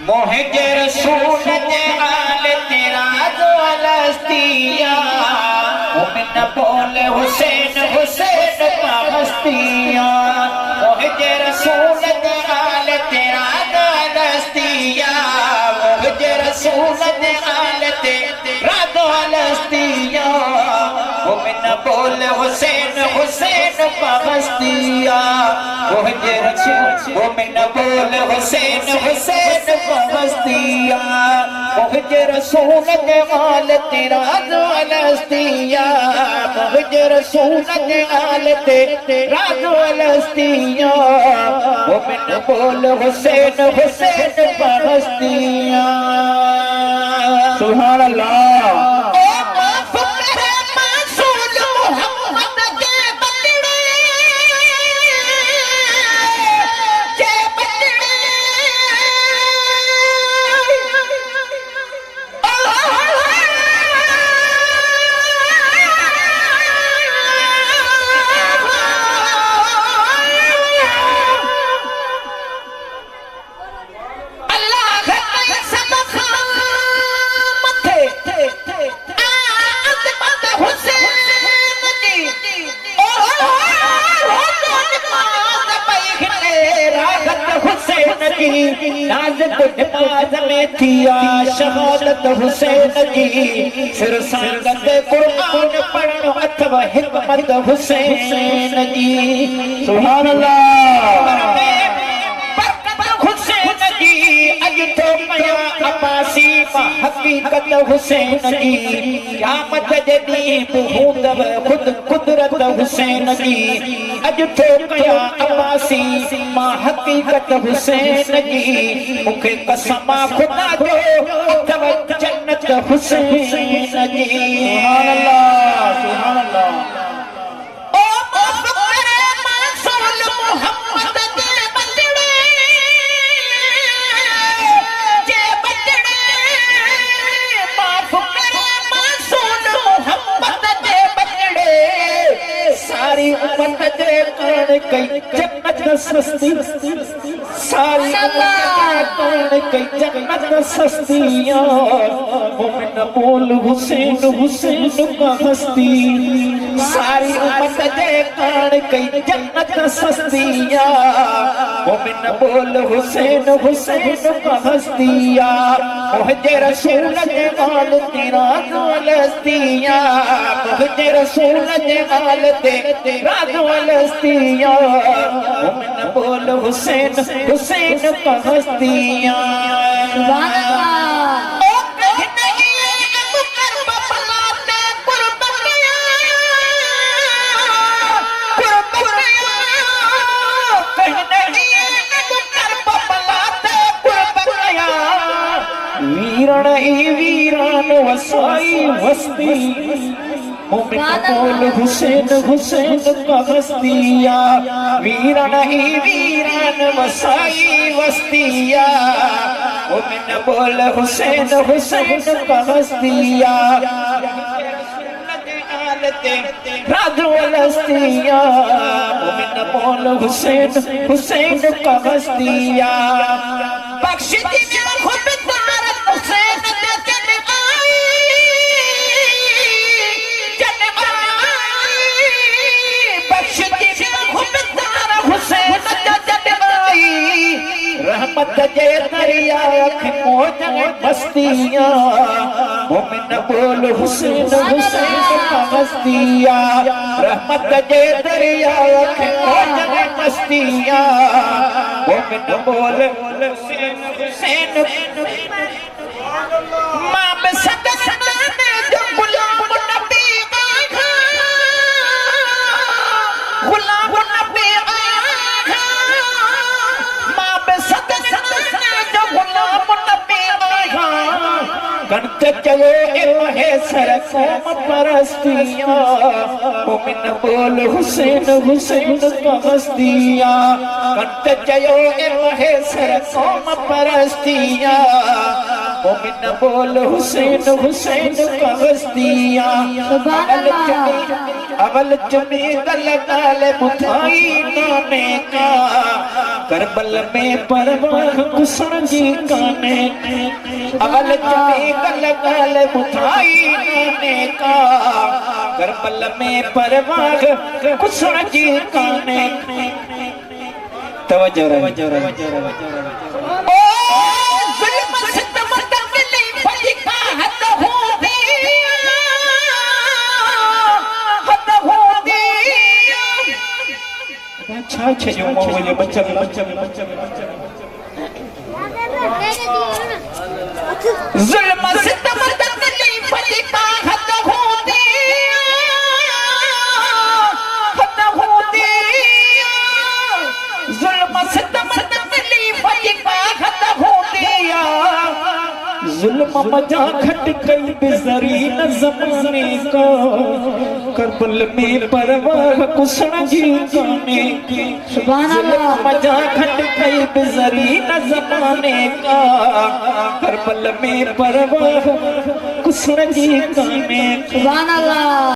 मोहजे रसूल दे आल तेरा जो अलस्तिया मोमिन बोले हुसैन हुसैन का हस्तिया मोहजे रसूल दे आल तेरा जो अलस्तिया मोहजे रसूल दे आल तेरा जो अलस्तिया मोमिन बोले हुसैन हुसैन का हस्तिया मोहजे रसूल मोमिन बोले हुसैन हुसैन बस्तिया मुझे रसूल के आल तेरा जो अलस्तिया मुझे रसूल के आल तेरा जो अलस्तिया मोमिन बोल हुसैन हुसैन बस्तिया सुभान अल्लाह। नाज़ में थिया शहादत हुसैन जी सिर संगत कुरान पढ़ो अथवा हिकमत हुसैन जी सुभान अल्लाह। हकीकत हुसैन जी क़यामत जे ॾींहुं हूंदव खुद कुदरत हुसैन जी अॼु थो कयां अब्बासी मां हकीकत हुसैन जी मूंखे कसम खुदा जो अथव जन्नत हुसैन जी सुभान अल्लाह सुभान अल्लाह। सारी उम्मत दे करण कई जन्नत सस्ती सारी उम्मत दे करण कई जन्नत सस्तियां मोमिन बोल हुसैन हुसैन का हस्ती सारी उम्मत दे करण कई जन्नत सस्तियां मोमिन बोल हुसैन हुसैन का हस्तियां मुझे रसूल दे आल तेरा जो अलस्तियां मुझे रसूल दे आल तेरा जो अलस्तिया मोमिन बोल हुसैन हुसैन का हस्तिया वीरण ही वीरान वसाई वस्ती मोमिन बोल हुसैन हुसैन का हस्तिया वीरन ही वीरान वसाई वस्तिया मोमिन बोल हुसैन हुसैन का हस्तिया राजू अलस्तिया मोमिन बोल हुसैन हुसैन का हस्तिया बख्श दी खुद तारक हुसैन रहमत जे दरिया मौज मस्तियां मोमिन बोल हुसैन हुसैन का हस्तियां रहमत जे दरिया मौज मस्तियां मोमिन बोल हुसैन हुसैन मां बसद सदाने जो गुलाम नबी आगा गुलाम नबी कंत चयो इल्हे सर कौम परस्तियां मोमिन बोल हुसैन हुसैन का हस्तियां कंत चयो इल्हे सर कौम परस्तियां मोमिन बोल हुसैन हुसैन का हस्तिया अवल चुमी गल गाल बुधाई नाने का करबल में परवाह कुसण जी काने अवल चुमी गल गाल बुधाई नाने का करबल में परवाह कुसण जी काने तवज्जो ओ जुल्म सितम तकलीफ का हद हो दिया हद हो दिया अच्छा अच्छा जो मुझे बच्चा जुल्म सितम तकलीफ का हद हो दिया हद हो दिया जुल्म सितम तकलीफ का हद हो दिया जुल्म मजा घट कई बिजरी न ज़माने का करबल में परवाह कुसण जी काने जुल्म मजा घट कई बिजरी न ज़माने का करबल में परवाह कुसण जी काने। सुभान अल्लाह।